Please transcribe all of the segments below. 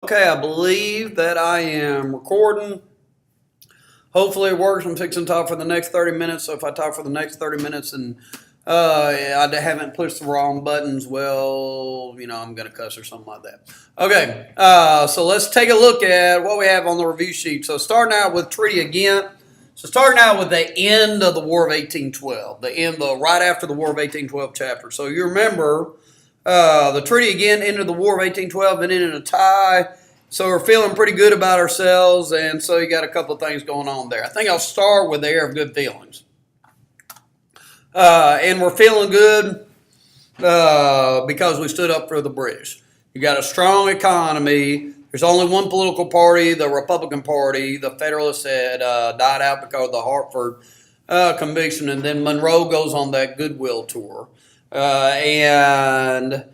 Okay, I believe that I am recording. Hopefully it works. I'm fixing to talk for the next 30 minutes. So if I talk for the next 30 minutes and I haven't pushed the wrong buttons, well, I'm going to cuss or something like that. Okay, so let's take a look at what we have on the review sheet. So starting out with Treaty of Ghent. So starting out with the end of the War of 1812, right after the War of 1812 chapter. So you remember the treaty again ended the War of 1812 and ended in a tie. So we're feeling pretty good about ourselves, and so you got a couple of things going on there. I think I'll start with the air of good feelings. And we're feeling good because we stood up for the British. You got a strong economy. There's only one political party, the Republican Party. The Federalists had died out because of the Hartford conviction, and then Monroe goes on that goodwill tour. And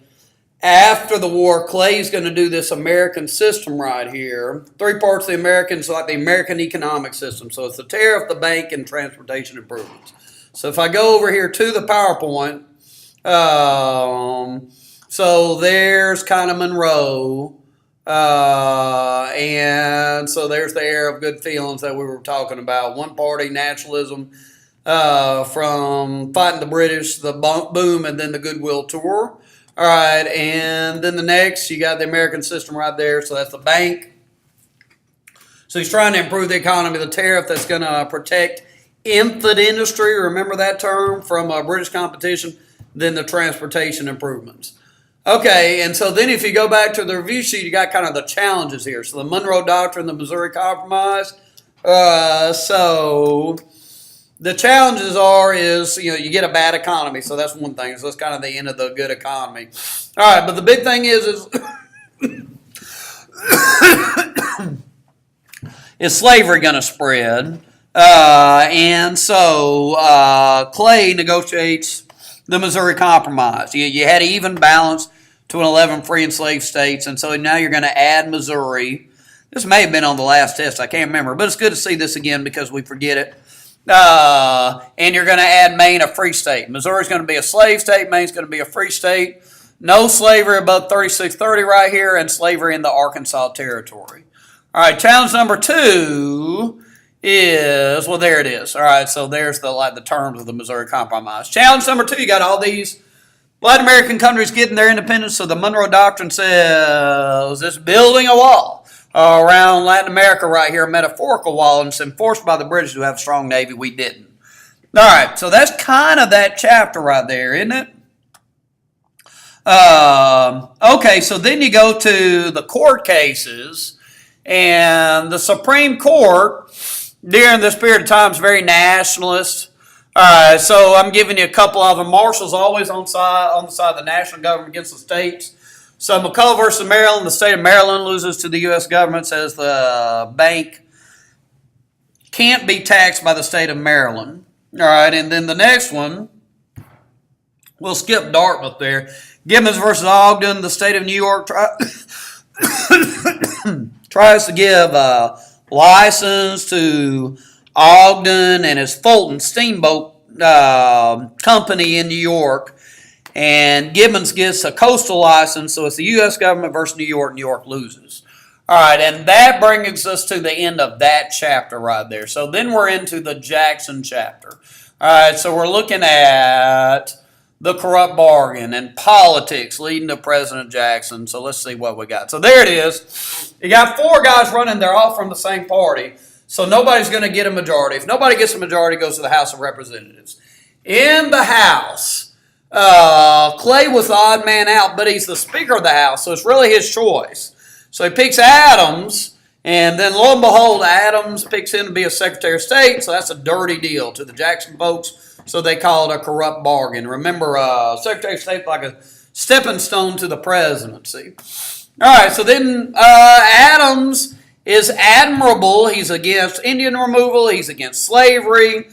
after the war, Clay's going to do this American system right here. Three parts of the Americans, like the American economic system. So it's the tariff, the bank, and transportation improvements. So if I go over here to the PowerPoint, so there's kind of Monroe. And so there's the air of good feelings that we were talking about. One party nationalism from fighting the British, the boom, and then the goodwill tour. All right, and then the next, you got the American system right there. So that's the bank. So he's trying to improve the economy. The tariff that's going to protect infant industry, remember that term, from British competition. Then the transportation improvements. Okay, and so then if you go back to the review sheet, you got kind of the challenges here. So the Monroe Doctrine, the Missouri Compromise. So the challenges is you get a bad economy, so that's one thing. So that's kind of the end of the good economy. All right, but the big thing is is slavery going to spread? And so Clay negotiates the Missouri Compromise. You had an even balance to 11 free and slave states, and so now you're going to add Missouri. This may have been on the last test, I can't remember, but it's good to see this again because we forget it. And you're going to add Maine a free state. Missouri's going to be a slave state. Maine's going to be a free state. No slavery above 3630 right here, and slavery in the Arkansas Territory. All right, challenge number 2 is, well, there it is. All right, so there's the terms of the Missouri Compromise. Challenge number 2, you got all these Latin American countries getting their independence. So the Monroe Doctrine says it's building a wall around Latin America right here, a metaphorical wall, and it's enforced by the British who have a strong navy. We didn't. All right, so that's kind of that chapter right there, isn't it? Okay, so then you go to the court cases, and the Supreme Court during this period of time is very nationalist. All right, so I'm giving you a couple of them. Marshall's always on the side of the national government against the states. So McCulloch versus Maryland, the state of Maryland loses to the U.S. government, says the bank can't be taxed by the state of Maryland. All right, and then the next one, we'll skip Dartmouth there. Gibbons versus Ogden, the state of New York tries to give a license to Ogden and his Fulton Steamboat Company in New York. And Gibbons gets a coastal license, so it's the U.S. government versus New York. New York loses. All right, and that brings us to the end of that chapter right there. So then we're into the Jackson chapter. All right, so we're looking at the corrupt bargain and politics leading to President Jackson. So let's see what we got. So there it is. You got 4 guys running. They're all from the same party. So nobody's going to get a majority. If nobody gets a majority, it goes to the House of Representatives. In the House, Clay was the odd man out, but he's the Speaker of the House, so it's really his choice. So he picks Adams, and then lo and behold, Adams picks him to be a Secretary of State, so that's a dirty deal to the Jackson folks, so they call it a corrupt bargain. Remember, Secretary of State like a stepping stone to the presidency. All right, so then Adams is admirable. He's against Indian removal. He's against slavery.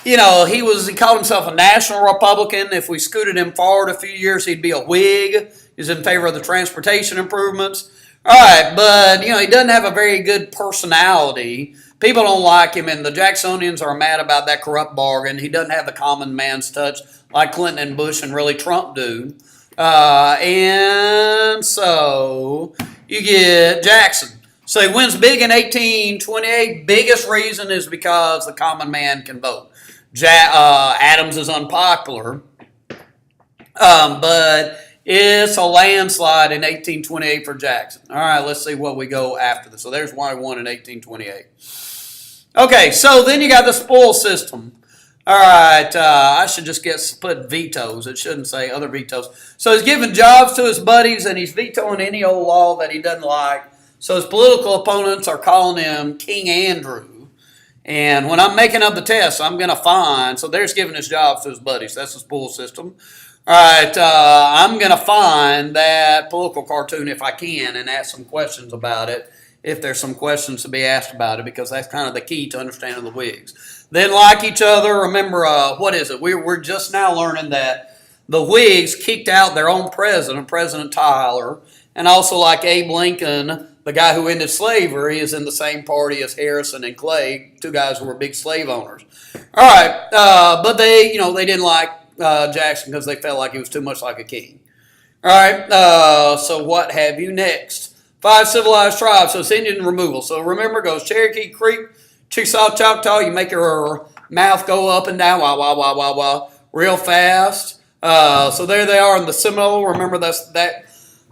He called himself a national Republican. If we scooted him forward a few years, he'd be a Whig. He's in favor of the transportation improvements. All right, but, he doesn't have a very good personality. People don't like him, and the Jacksonians are mad about that corrupt bargain. He doesn't have the common man's touch like Clinton and Bush and really Trump do. And so you get Jackson. So he wins big in 1828. Biggest reason is because the common man can vote. Adams is unpopular, but it's a landslide in 1828 for Jackson. All right, let's see what we go after this. So there's why he won in 1828. Okay, so then you got the spoil system. All right, I should just put vetoes. It shouldn't say other vetoes. So he's giving jobs to his buddies, and he's vetoing any old law that he doesn't like. So his political opponents are calling him King Andrew. And when I'm making up the test, I'm going to find. So there's giving his jobs to his buddies. That's the spoil system. All right, I'm going to find that political cartoon if I can and ask some questions about it, if there's some questions to be asked about it, because that's kind of the key to understanding the Whigs. They like each other. Remember, what is it? We're just now learning that the Whigs kicked out their own president, President Tyler, and also like Abe Lincoln, the guy who ended slavery, is in the same party as Harrison and Clay, two guys who were big slave owners. All right, but they didn't like Jackson because they felt like he was too much like a king. All right, so what have you next? 5 civilized tribes. So it's Indian removal. So remember, it goes Cherokee, Creek, Chickasaw, Choctaw. You make your mouth go up and down, wah, wah, wah, wah, wah, real fast. So there they are in the Seminole. Remember, that's that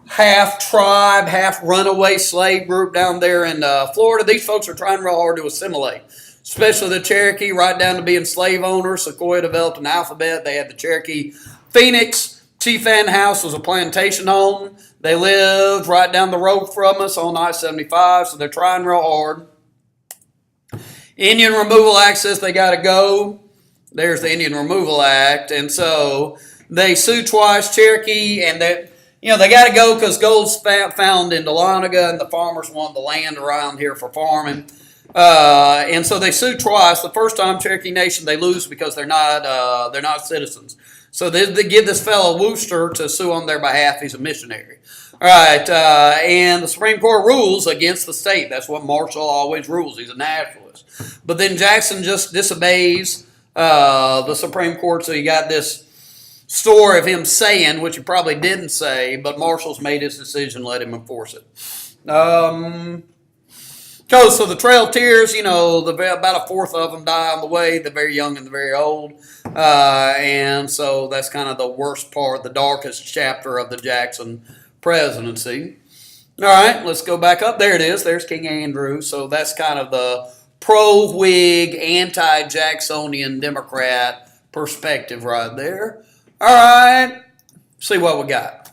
half tribe, half runaway slave group down there in Florida. These folks are trying real hard to assimilate, especially the Cherokee, right down to being slave owners. Sequoyah developed an alphabet. They had the Cherokee Phoenix. Chief Ann House was a plantation home. They lived right down the road from us on I-75, so they're trying real hard. Indian Removal Act says they got to go. There's the Indian Removal Act, and so they sue twice, Cherokee, and they got to go because gold's found in Dahlonega, and the farmers want the land around here for farming. And so they sue twice. The first time, Cherokee Nation, they lose because they're not citizens. So they give this fellow Wooster to sue on their behalf. He's a missionary. All right, and the Supreme Court rules against the state. That's what Marshall always rules. He's a nationalist. But then Jackson just disobeys the Supreme Court, so you got this story of him saying, which he probably didn't say, but Marshall's made his decision, let him enforce it. So the Trail of Tears, about a fourth of them die on the way, the very young and the very old. And so that's kind of the worst part, the darkest chapter of the Jackson presidency. All right, let's go back up. There it is. There's King Andrew. So that's kind of the pro-Whig, anti-Jacksonian Democrat perspective right there. All right, see what we got.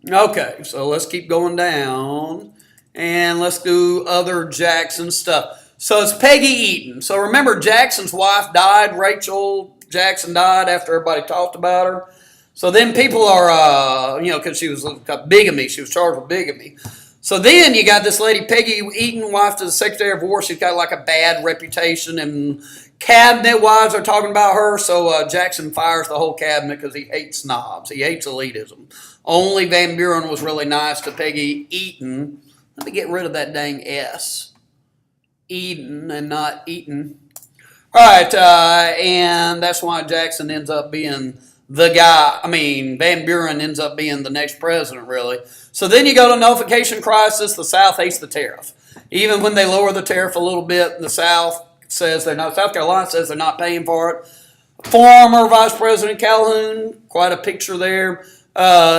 Okay, so let's keep going down. And let's do other Jackson stuff. So it's Peggy Eaton. So remember, Jackson's wife died. Rachel Jackson died after everybody talked about her. So then people are, because she was bigamy. She was charged with bigamy. So then you got this lady, Peggy Eaton, wife to the Secretary of War. She's got like a bad reputation, and cabinet wives are talking about her. So Jackson fires the whole cabinet because he hates snobs. He hates elitism. Only Van Buren was really nice to Peggy Eaton. Let me get rid of that dang S. Eden and not Eaton. All right, and that's why Jackson ends up being the guy. Van Buren ends up being the next president, really. So then you go to nullification crisis. The South hates the tariff. Even when they lower the tariff a little bit, the South says they're not. South Carolina says they're not paying for it. Former Vice President Calhoun, quite a picture there,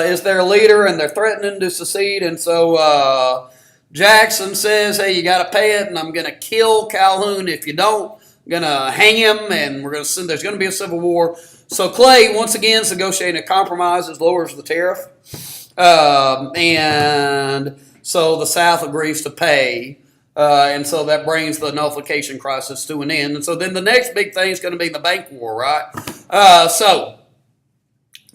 is their leader, and they're threatening to secede, and so Jackson says, hey, you got to pay it, and I'm going to kill Calhoun if you don't. I'm going to hang him, and there's going to be a civil war. So Clay, once again, is negotiating a compromise, lowers the tariff. And so the South agrees to pay. And so that brings the nullification crisis to an end. And so then the next big thing is going to be the bank war, right? So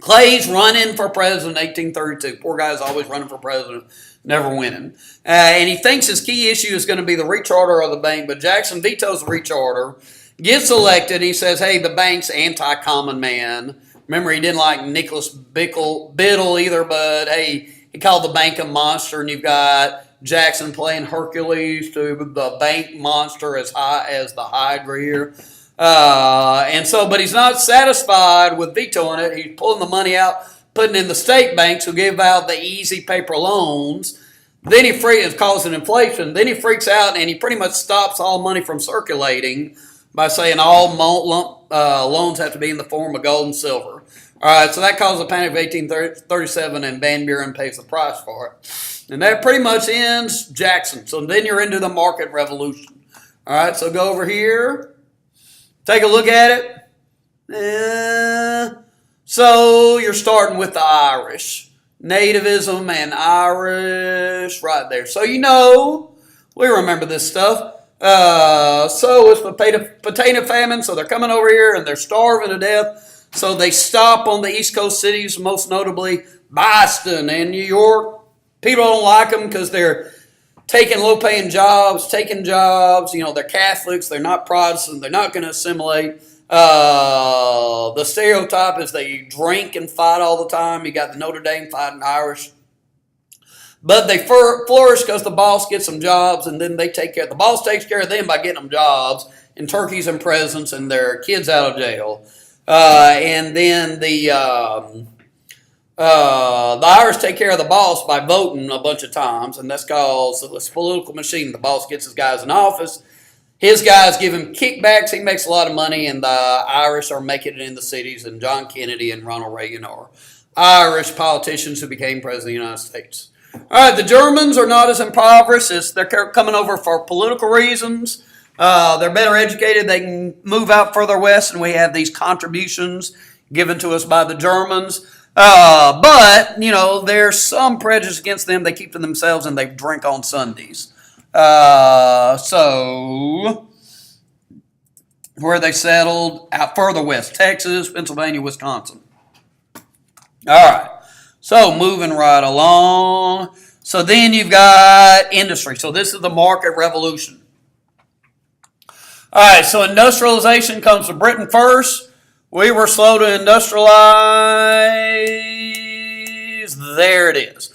Clay's running for president in 1832. Poor guy's always running for president, never winning. And he thinks his key issue is going to be the recharter of the bank, but Jackson vetoes the recharter, gets elected, and he says, hey, the bank's anti-common man. Remember, he didn't like Nicholas Biddle either, but hey, he called the bank a monster, and you've got Jackson playing Hercules to the bank monster as high as the Hydra here. But he's not satisfied with vetoing it. He's pulling the money out, putting in the state banks who give out the easy paper loans. Then it's causing inflation. Then he freaks out and he pretty much stops all money from circulating by saying all loans have to be in the form of gold and silver. All right, so that caused the Panic of 1837, and Van Buren pays the price for it. And that pretty much ends Jackson. So then you're into the market revolution. All right, so go over here. Take a look at it. So you're starting with the Irish. Nativism and Irish right there. So we remember this stuff. So it's the potato famine, so they're coming over here and they're starving to death. So they stop on the East Coast cities, most notably Boston and New York. People don't like them because they're taking low-paying jobs, they're Catholics, they're not Protestant, they're not going to assimilate. The stereotype is they drink and fight all the time. You got the Notre Dame fighting Irish. But they flourish because the boss gets them jobs, and then the boss takes care of them by getting them jobs and turkeys and presents and their kids out of jail. And then the Irish take care of the boss by voting a bunch of times, and that's called this political machine. The boss gets his guys in office. His guys give him kickbacks. He makes a lot of money, and the Irish are making it in the cities, and John Kennedy and Ronald Reagan are Irish politicians who became president of the United States. All right, the Germans are not as impoverished. They're coming over for political reasons. They're better educated. They can move out further west, and we have these contributions given to us by the Germans. But there's some prejudice against them. They keep to themselves, and they drink on Sundays. So where they settled? Out further west, Texas, Pennsylvania, Wisconsin. All right. So moving right along. So then you've got industry. So this is the market revolution. All right, so industrialization comes to Britain first. We were slow to industrialize. There it is.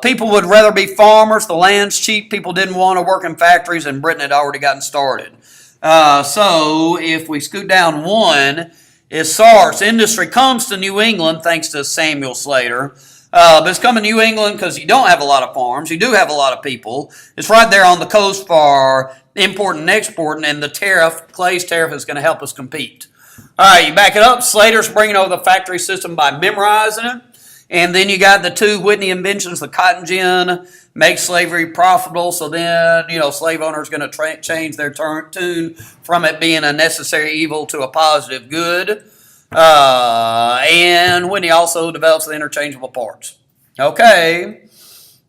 People would rather be farmers. The land's cheap. People didn't want to work in factories, and Britain had already gotten started. So if we scoot down one, is SARS. Industry comes to New England thanks to Samuel Slater. But it's coming to New England because you don't have a lot of farms. You do have a lot of people. It's right there on the coast for importing and exporting, and the tariff, Clay's tariff, is going to help us compete. All right, you back it up. Slater's bringing over the factory system by memorizing it. And then you got the two Whitney inventions, the cotton gin, make slavery profitable. So then, slave owners going to change their tune from it being a necessary evil to a positive good. And Whitney also develops the interchangeable parts. Okay.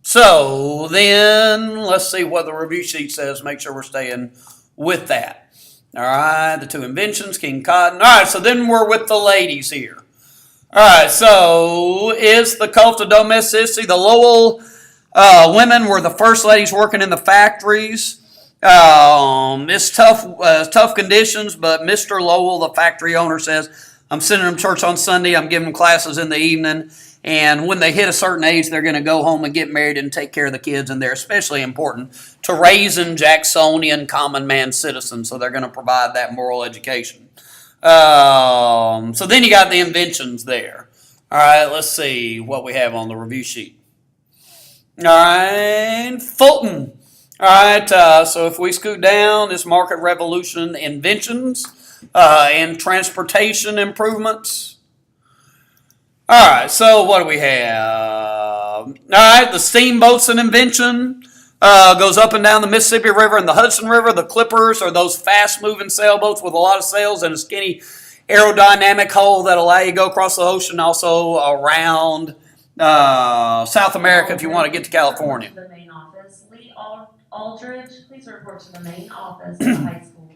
So then let's see what the review sheet says. Make sure we're staying with that. All right. The two inventions, King Cotton. All right. So then we're with the ladies here. All right, so is the cult of domesticity. The Lowell women were the first ladies working in the factories. It's tough conditions, but Mr. Lowell, the factory owner, says, I'm sending them to church on Sunday. I'm giving them classes in the evening. And when they hit a certain age, they're going to go home and get married and take care of the kids. And they're especially important to raising Jacksonian common man citizens. So they're going to provide that moral education. So then you got the inventions there. All right, let's see what we have on the review sheet. All right, Fulton. All right, so if we scoot down, this market revolution, inventions, and transportation improvements. All right, so what do we have? All right, the steamboat's an invention. Goes up and down the Mississippi River and the Hudson River. The clippers are those fast-moving sailboats with a lot of sails and a skinny aerodynamic hull that allow you to go across the ocean, also around South America if you want to get to California. The main office. Lee Aldridge, please report to the main office at the high school.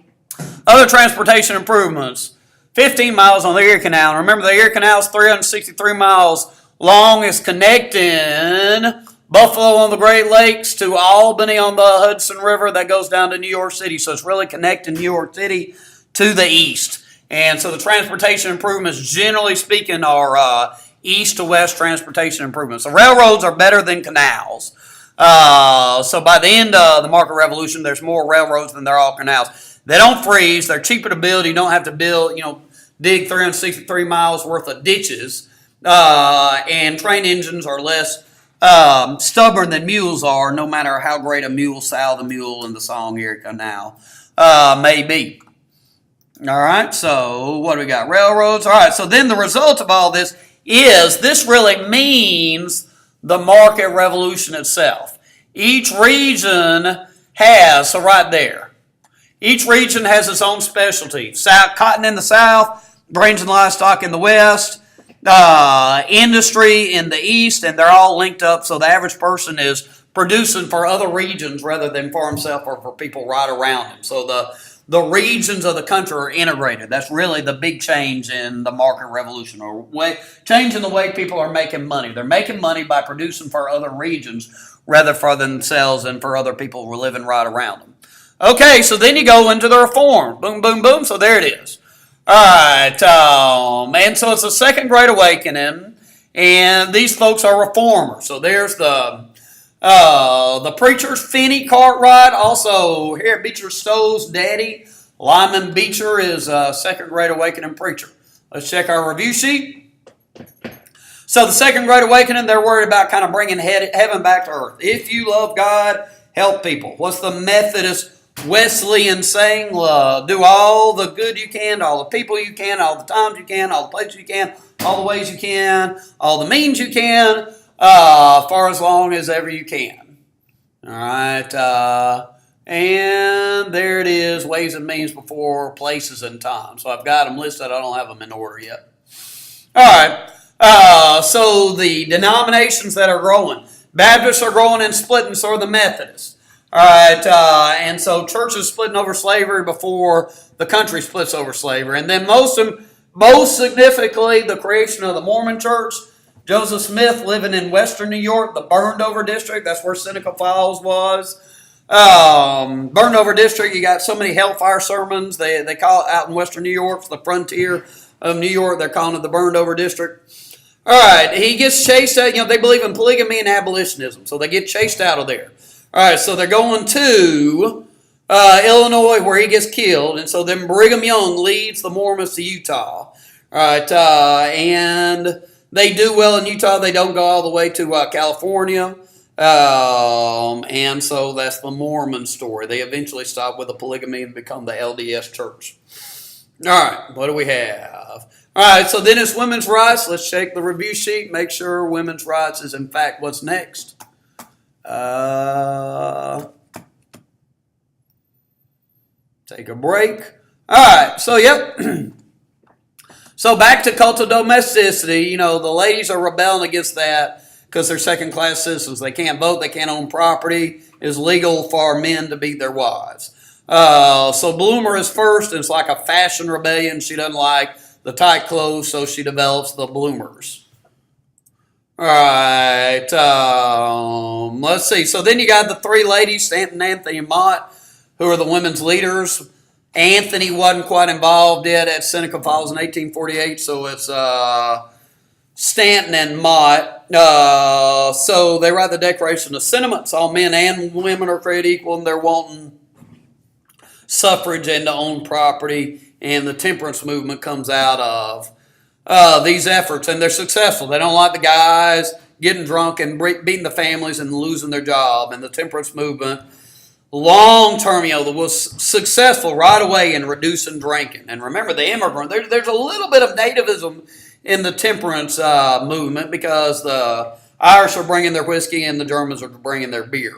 Other transportation improvements. 15 miles on the Erie Canal. Remember, the Erie Canal is 363 miles long. It's connecting Buffalo on the Great Lakes to Albany on the Hudson River that goes down to New York City. So it's really connecting New York City to the east. And so the transportation improvements, generally speaking, are east to west transportation improvements. The railroads are better than canals. So by the end of the market revolution, there's more railroads than there are canals. They don't freeze. They're cheaper to build. You don't have to build, dig 363 miles worth of ditches. And train engines are less stubborn than mules are, no matter how great a mule, Sal the Mule in the song Erica now may be. All right, so what do we got? Railroads. All right, so then the result of all this is this really means the market revolution itself. Each region has, so right there, each region has its own specialty. Cotton in the south, grains and livestock in the west, industry in the east, and they're all linked up, so the average person is producing for other regions rather than for himself or for people right around him. So the regions of the country are integrated. That's really the big change in the market revolution, or change in the way people are making money. They're making money by producing for other regions rather for themselves and for other people who are living right around them. Okay, so then you go into the reform. Boom, boom, boom. So there it is. All right, and so it's the Second Great Awakening, and these folks are reformers. So there's the preachers, Finney, Cartwright, also here at Beecher Stowe's daddy, Lyman Beecher, is a Second Great Awakening preacher. Let's check our review sheet. So the Second Great Awakening, they're worried about kind of bringing heaven back to earth. If you love God, help people. What's the Methodist Wesleyan saying? Do all the good you can to all the people you can, all the times you can, all the places you can, all the ways you can, all the means you can, for as long as ever you can. All right, and there it is, ways and means before places and time. So I've got them listed. I don't have them in order yet. All right, so the denominations that are growing. Baptists are growing and splitting, so are the Methodists. All right, and so churches splitting over slavery before the country splits over slavery. And then most significantly, the creation of the Mormon Church. Joseph Smith living in western New York, the burned over district. That's where Seneca Falls was. Burned over district, you got so many hellfire sermons. They call it out in western New York, the frontier of New York. They're calling it the burned over district. All right, he gets chased out. They believe in polygamy and abolitionism, so they get chased out of there. All right, so they're going to Illinois where he gets killed, and so then Brigham Young leads the Mormons to Utah. All right, and they do well in Utah. They don't go all the way to California, and so that's the Mormon story. They eventually stop with the polygamy and become the LDS Church. All right, what do we have? All right, so then it's women's rights. Let's check the review sheet, make sure women's rights is in fact what's next. Take a break. All right, so yep. So back to cult of domesticity. The ladies are rebelling against that because they're second-class citizens. They can't vote. They can't own property. It's legal for men to beat their wives. So Bloomer is first. And it's like a fashion rebellion. She doesn't like the tight clothes, so she develops the bloomers. All right, let's see. So then you got the three ladies, Stanton, Anthony, and Mott, who are the women's leaders. Anthony wasn't quite involved yet at Seneca Falls in 1848, so it's Stanton and Mott. So they write the Declaration of Sentiments. All men and women are created equal, and they're wanting suffrage and to own property. And the temperance movement comes out of these efforts, and they're successful. They don't like the guys getting drunk and beating the families and losing their job. And the temperance movement, long term, was successful right away in reducing drinking. And remember, the immigrant, there's a little bit of nativism in the temperance movement because the Irish are bringing their whiskey and the Germans are bringing their beer.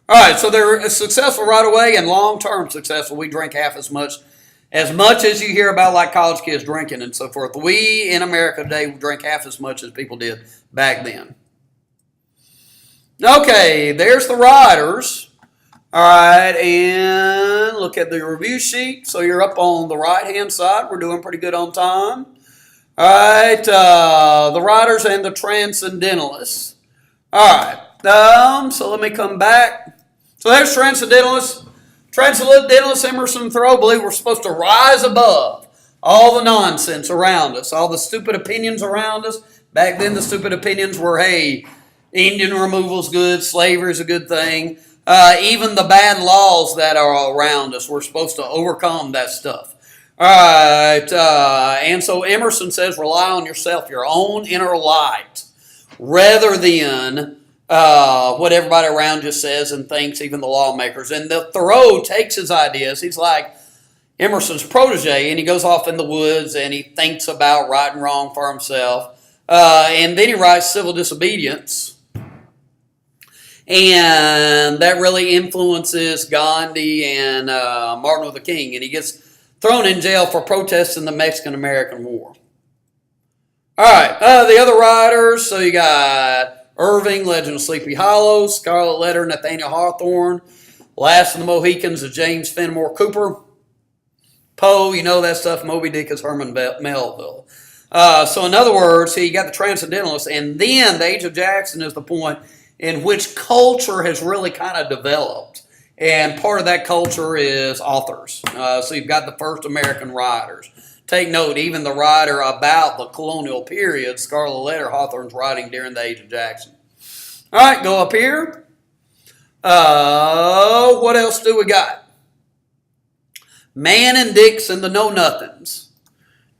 All right, so they're successful right away and long term successful. We drink half as much as you hear about like college kids drinking and so forth. We in America today drink half as much as people did back then. Okay, there's the riders. All right, and look at the review sheet. So you're up on the right-hand side. We're doing pretty good on time. All right, the riders and the transcendentalists. All right, so let me come back. So there's transcendentalists. Transcendentalists, Emerson and Thoreau believe we're supposed to rise above all the nonsense around us, all the stupid opinions around us. Back then, the stupid opinions were, hey, Indian removal's good, slavery's a good thing, even the bad laws that are around us. We're supposed to overcome that stuff. All right, and so Emerson says, rely on yourself, your own inner light, rather than what everybody around you says and thinks, even the lawmakers. And Thoreau takes his ideas. He's like Emerson's protege, and he goes off in the woods and he thinks about right and wrong for himself. And then he writes Civil Disobedience. And that really influences Gandhi and Martin Luther King. And he gets thrown in jail for protests in the Mexican-American War. All right, the other writers. So you got Irving, Legend of Sleepy Hollow, Scarlet Letter, Nathaniel Hawthorne, Last of the Mohicans of James Fenimore Cooper, Poe, you know that stuff, Moby Dick is Herman Melville. So in other words, you got the Transcendentalists, and then the Age of Jackson is the point in which culture has really kind of developed. And part of that culture is authors. So you've got the first American writers. Take note, even the writer about the colonial period, Scarlet Letter, Hawthorne's writing during the Age of Jackson. All right, go up here. What else do we got? Mann and Dix and the Know-Nothings.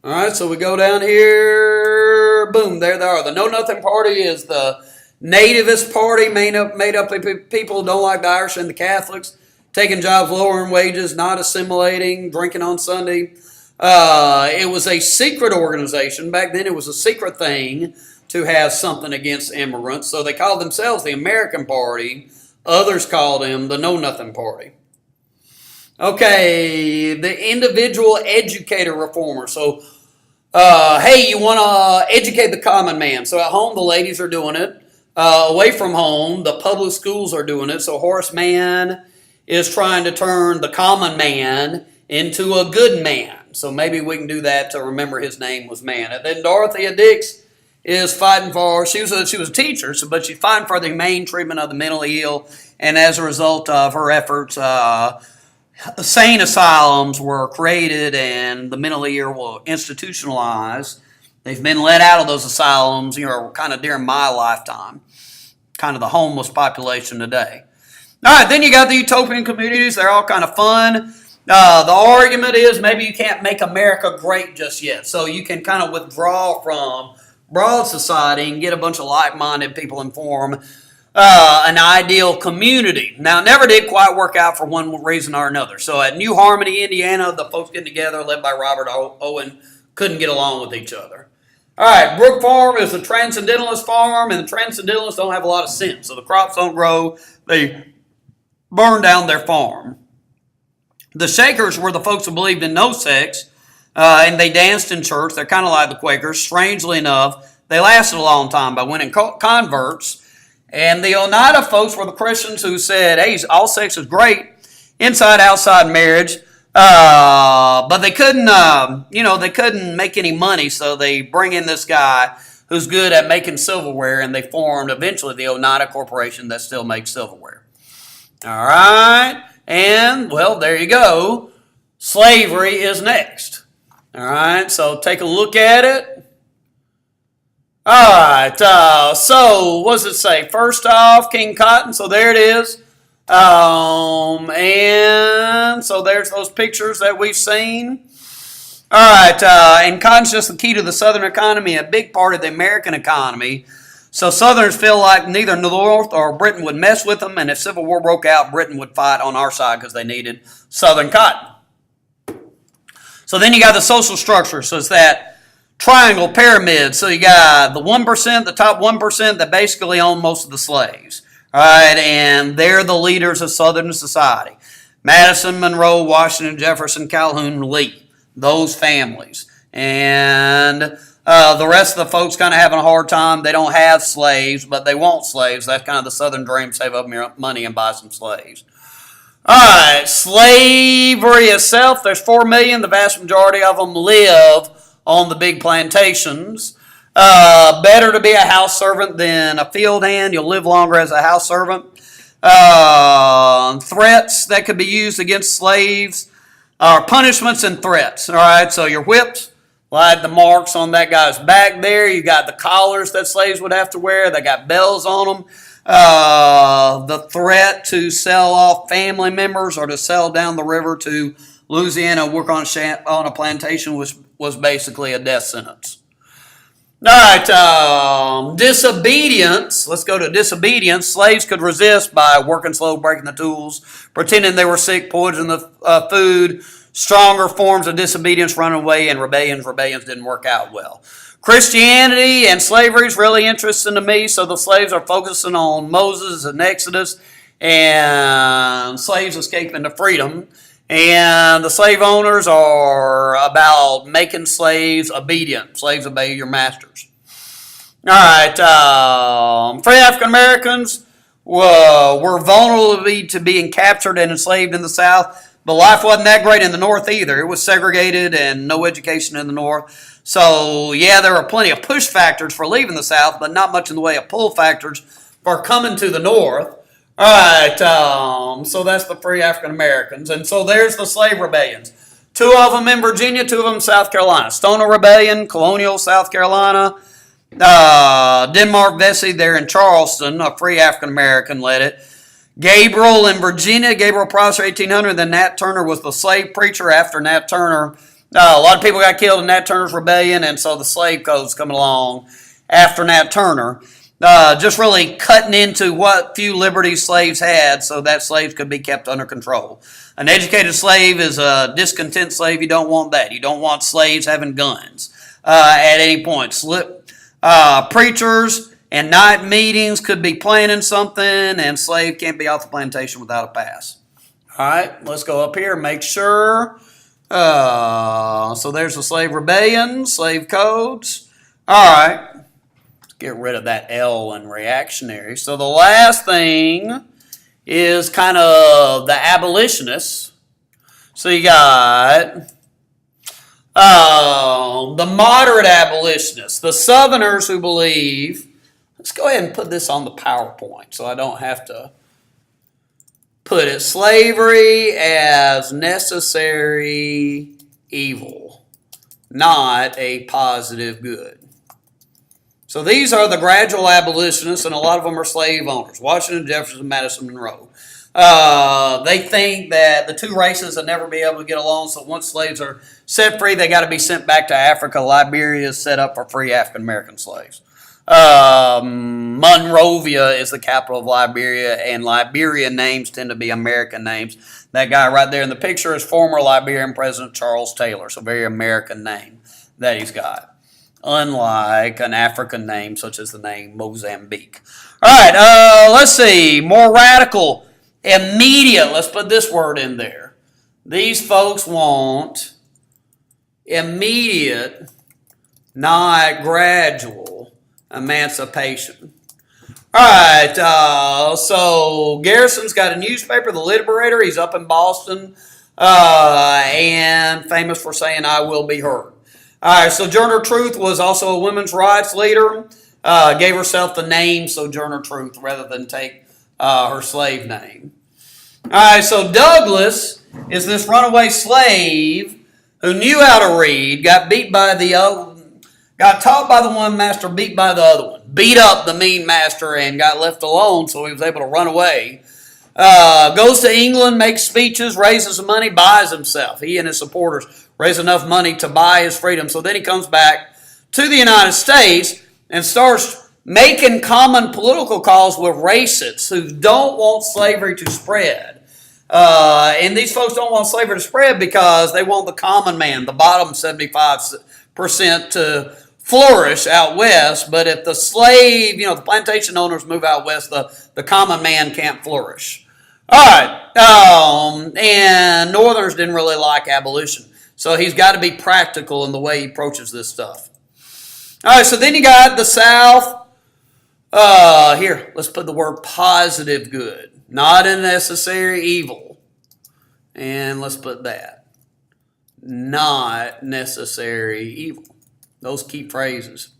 All right, so we go down here. Boom, there they are. The Know-Nothing Party is the nativist party made up of people who don't like the Irish and the Catholics, taking jobs, lowering wages, not assimilating, drinking on Sunday. It was a secret organization. Back then it was a secret thing to have something against immigrants. So they called themselves the American Party. Others called them the Know-Nothing Party. Okay, the individual educator reformer. So, hey, you want to educate the common man. So at home, the ladies are doing it. Away from home, the public schools are doing it. So Horace Mann is trying to turn the common man into a good man. So maybe we can do that to remember his name was Mann. And then Dorothea Dix is fighting for, she was a teacher, but she's fighting for the humane treatment of the mentally ill. And as a result of her efforts, sane asylums were created and the mentally ill were institutionalized. They've been let out of those asylums, kind of during my lifetime. Kind of the homeless population today. All right, then you got the utopian communities. They're all kind of fun. The argument is maybe you can't make America great just yet. So you can kind of withdraw from broad society and get a bunch of like-minded people and form an ideal community. Now, it never did quite work out for one reason or another. So at New Harmony, Indiana, the folks getting together, led by Robert Owen, couldn't get along with each other. All right, Brook Farm is a transcendentalist farm, and the transcendentalists don't have a lot of sense. So the crops don't grow. They burn down their farm. The Shakers were the folks who believed in no sex, and they danced in church. They're kind of like the Quakers. Strangely enough, they lasted a long time by winning converts. And the Oneida folks were the Christians who said, hey, all sex is great, inside, outside marriage. But they couldn't, they couldn't make any money, so they bring in this guy who's good at making silverware, and they formed eventually the Oneida Corporation that still makes silverware. All right, and well, there you go. Slavery is next. All right, so take a look at it. All right, so what does it say? First off, King Cotton, so there it is. And so there's those pictures that we've seen. All right, and cotton's just the key to the Southern economy, a big part of the American economy. So Southerners feel like neither North or Britain would mess with them, and if Civil War broke out, Britain would fight on our side because they needed Southern cotton. So then you got the social structure, so it's that triangle pyramid. So you got the 1%, the top 1% that basically own most of the slaves. All right, and they're the leaders of Southern society. Madison, Monroe, Washington, Jefferson, Calhoun, Lee. Those families. And the rest of the folks kind of having a hard time. They don't have slaves, but they want slaves. That's kind of the Southern dream, save up your money and buy some slaves. All right, slavery itself, there's 4 million. The vast majority of them live on the big plantations. Better to be a house servant than a field hand. You'll live longer as a house servant. Threats that could be used against slaves are punishments and threats. All right, so you're whipped, like the marks on that guy's back there. You got the collars that slaves would have to wear. They got bells on them. The threat to sell off family members or to sell down the river to Louisiana, work on a plantation was basically a death sentence. All right, disobedience. Let's go to disobedience. Slaves could resist by working slow, breaking the tools, pretending they were sick, poisoning the food. Stronger forms of disobedience, running away, and rebellions. Rebellions didn't work out well. Christianity and slavery is really interesting to me. So the slaves are focusing on Moses and Exodus, and slaves escaping to freedom. And the slave owners are about making slaves obedient. Slaves obey your masters. All right. Free African Americans were vulnerable to being captured and enslaved in the South. But life wasn't that great in the North either. It was segregated and no education in the North. So, yeah, there are plenty of push factors for leaving the South, but not much in the way of pull factors for coming to the North. All right, so that's the free African Americans. And so there's the slave rebellions. 2 of them in Virginia, 2 of them in South Carolina. Stono Rebellion, Colonial, South Carolina. Denmark Vesey there in Charleston, a free African American led it. Gabriel in Virginia, Gabriel Prosser, 1800. Then Nat Turner was the slave preacher after Nat Turner. A lot of people got killed in Nat Turner's rebellion, and so the slave code's coming along after Nat Turner. Just really cutting into what few liberties slaves had so that slaves could be kept under control. An educated slave is a discontent slave. You don't want that. You don't want slaves having guns at any point. Preachers and night meetings could be planning something, and slave can't be off the plantation without a pass. All right, let's go up here and make sure. So there's the slave rebellion, slave codes. All right. Get rid of that L in reactionary. So the last thing is kind of the abolitionists. So you got the moderate abolitionists, the Southerners who believe, let's go ahead and put this on the PowerPoint so I don't have to put it, slavery as necessary evil, not a positive good. So these are the gradual abolitionists, and a lot of them are slave owners. Washington, Jefferson, Madison, Monroe. They think that the 2 races will never be able to get along, so once slaves are set free, they got to be sent back to Africa. Liberia is set up for free African American slaves. Monrovia is the capital of Liberia, and Liberian names tend to be American names. That guy right there in the picture is former Liberian President Charles Taylor, so very American name that he's got, unlike an African name such as the name Mozambique. All right, let's see. More radical, immediate. Let's put this word in there. These folks want immediate, not gradual emancipation. All right, so Garrison's got a newspaper, The Liberator. He's up in Boston and famous for saying, "I will be heard." All right, Sojourner Truth was also a women's rights leader. Gave herself the name Sojourner Truth rather than take her slave name. All right, so Douglass is this runaway slave who knew how to read, got taught by the one master, beat by the other one, beat up the mean master, and got left alone, so he was able to run away. Goes to England, makes speeches, raises some money, buys himself. He and his supporters raise enough money to buy his freedom. So then he comes back to the United States and starts making common political calls with racists who don't want slavery to spread. And these folks don't want slavery to spread because they want the common man, the bottom 75% to flourish out west. But if the slave, the plantation owners move out west, the common man can't flourish. All right. And Northerners didn't really like abolition. So he's got to be practical in the way he approaches this stuff. All right, so then you got the South. Here, let's put the word positive good, not a necessary evil. And let's put that. Not necessary evil. Those key phrases.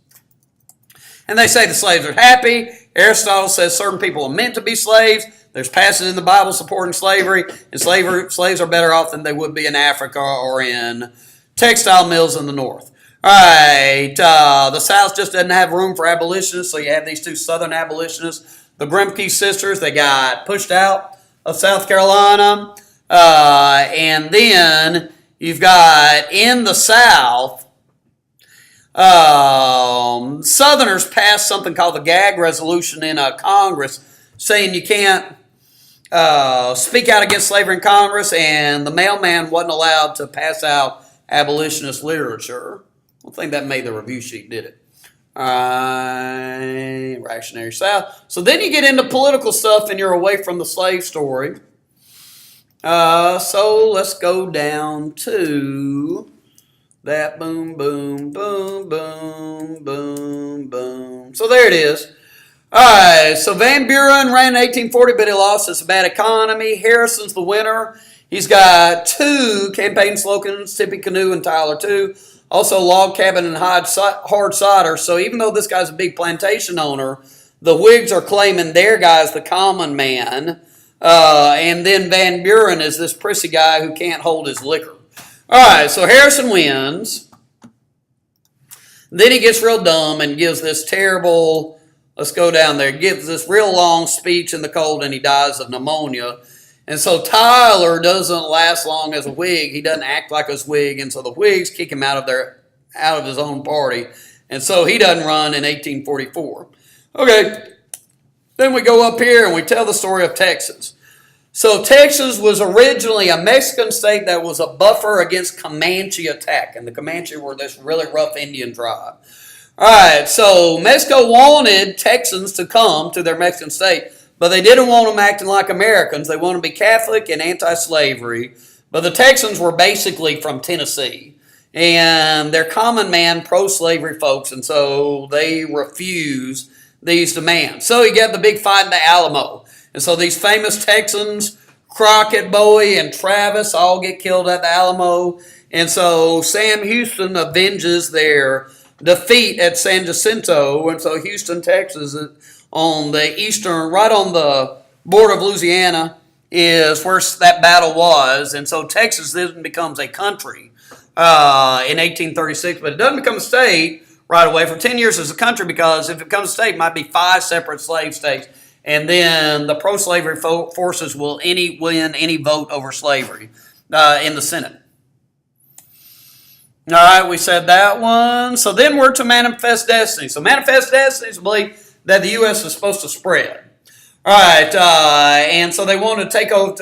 And they say the slaves are happy. Aristotle says certain people are meant to be slaves. There's passages in the Bible supporting slavery, and slaves are better off than they would be in Africa or in textile mills in the North. All right, the South just doesn't have room for abolitionists, so you have these two Southern abolitionists, the Grimke sisters. They got pushed out of South Carolina, and then you've got in the South, Southerners passed something called the Gag Resolution in Congress, saying you can't speak out against slavery in Congress, and the mailman wasn't allowed to pass out abolitionist literature. I don't think that made the review sheet, did it? Reactionary South. So then you get into political stuff and you're away from the slave story. So let's go down to that boom, boom, boom, boom, boom, boom. So there it is. All right, so Van Buren ran in 1840, but he lost. It's a bad economy. Harrison's the winner. He's got two campaign slogans, Tippecanoe and Tyler too. Also, log cabin and hard cider. So even though this guy's a big plantation owner, the Whigs are claiming their guy's the common man. And then Van Buren is this prissy guy who can't hold his liquor. All right, so Harrison wins. Then he gets real dumb and gives this terrible, let's go down there, gives this real long speech in the cold, and he dies of pneumonia. And so Tyler doesn't last long as a Whig. He doesn't act like a Whig, and so the Whigs kick him out of his own party. And so he doesn't run in 1844. Okay, then we go up here and we tell the story of Texas. So Texas was originally a Mexican state that was a buffer against Comanche attack. And the Comanche were this really rough Indian tribe. All right, so Mexico wanted Texans to come to their Mexican state, but they didn't want them acting like Americans. They wanted to be Catholic and anti-slavery. But the Texans were basically from Tennessee. And they're common man, pro-slavery folks, and so they refuse these demands. So you get the big fight in the Alamo. And so these famous Texans, Crockett, Bowie, and Travis all get killed at the Alamo. And so Sam Houston avenges their defeat at San Jacinto. And so Houston, Texas, on the eastern, right on the border of Louisiana, is where that battle was. And so Texas then becomes a country in 1836, but it doesn't become a state right away for 10 years as a country, because if it becomes a state, it might be 5 separate slave states. And then the pro-slavery forces will win any vote over slavery in the Senate. All right, we said that one. So then we're to Manifest Destiny. So Manifest Destiny is believe that the U.S. is supposed to spread. All right, and so they want to take over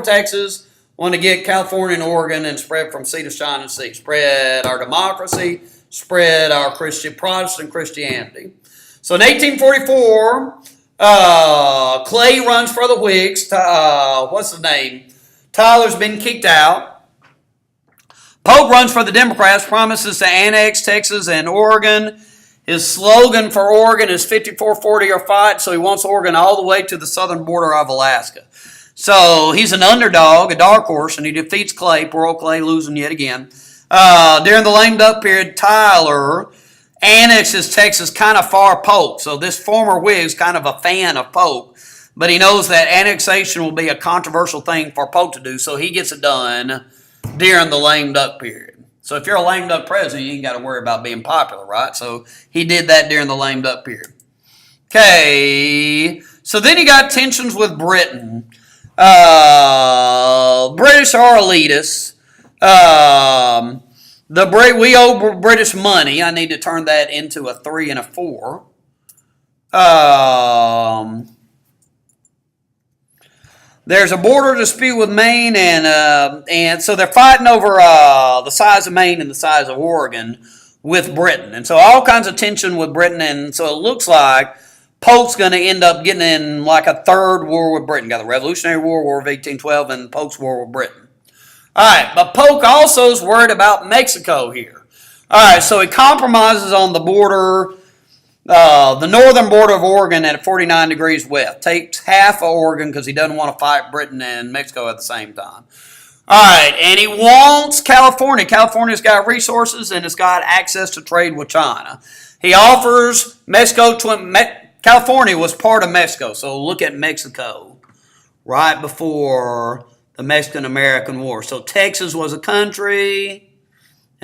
Texas, want to get California and Oregon and spread from sea to shining sea. Spread our democracy, spread our Protestant Christianity. So in 1844, Clay runs for the Whigs. What's his name? Tyler's been kicked out. Polk runs for the Democrats, promises to annex Texas and Oregon. His slogan for Oregon is 54-40 or fight, so he wants Oregon all the way to the southern border of Alaska. So he's an underdog, a dark horse, and he defeats Clay, poor old Clay losing yet again. During the lame duck period, Tyler annexes Texas kind of far Polk. So this former Whig is kind of a fan of Polk, but he knows that annexation will be a controversial thing for Polk to do, so he gets it done during the lame duck period. So if you're a lame duck president, you ain't got to worry about being popular, right? So he did that during the lame duck period. Okay, so then you got tensions with Britain. British are elitists. We owe British money. I need to turn that into a 3 and a 4. There's a border dispute with Maine, and so they're fighting over the size of Maine and the size of Oregon with Britain. And so all kinds of tension with Britain, and so it looks like Polk's going to end up getting in like a third war with Britain. Got the Revolutionary War, War of 1812, and Polk's war with Britain. All right, but Polk also is worried about Mexico here. All right, so he compromises on the border, the northern border of Oregon at 49 degrees west. Takes half of Oregon because he doesn't want to fight Britain and Mexico at the same time. All right, and he wants California. California's got resources and it's got access to trade with China. He offers Mexico California was part of Mexico, so look at Mexico right before the Mexican-American War. So Texas was a country,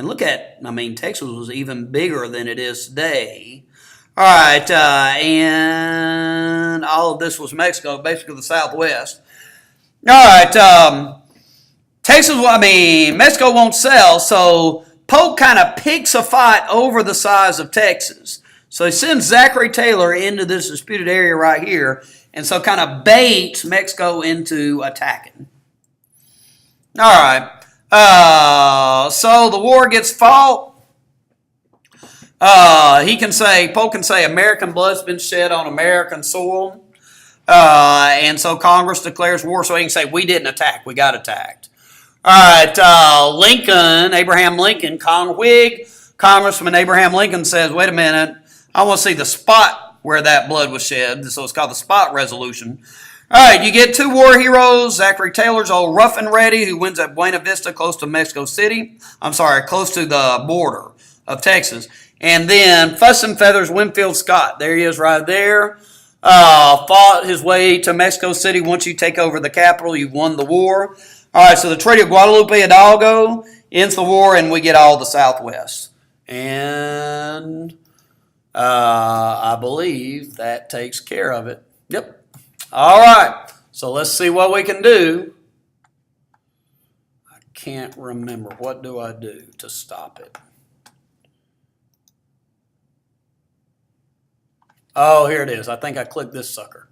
And look at, I mean, Texas was even bigger than it is today. All right, and all of this was Mexico, basically the Southwest. All right, Texas, Mexico won't sell, so Polk kind of picks a fight over the size of Texas. So he sends Zachary Taylor into this disputed area right here, and so kind of baits Mexico into attacking. All right, so the war gets fought. Polk can say American blood's been shed on American soil. And so Congress declares war, so he can say we didn't attack, we got attacked. All right, Abraham Lincoln, Whig Congressman Abraham Lincoln says, wait a minute, I want to see the spot where that blood was shed, so it's called the spot resolution. All right, you get two war heroes, Zachary Taylor's old Rough and Ready, who wins at Buena Vista, close to Mexico City. Close to the border of Texas. And then Fuss and Feathers Winfield Scott, there he is right there. Fought his way to Mexico City. Once you take over the capital, you've won the war. All right, so the Treaty of Guadalupe Hidalgo ends the war, and we get all the Southwest. And I believe that takes care of it. Yep. All right, so let's see what we can do. I can't remember. What do I do to stop it? Oh, here it is. I think I clicked this sucker.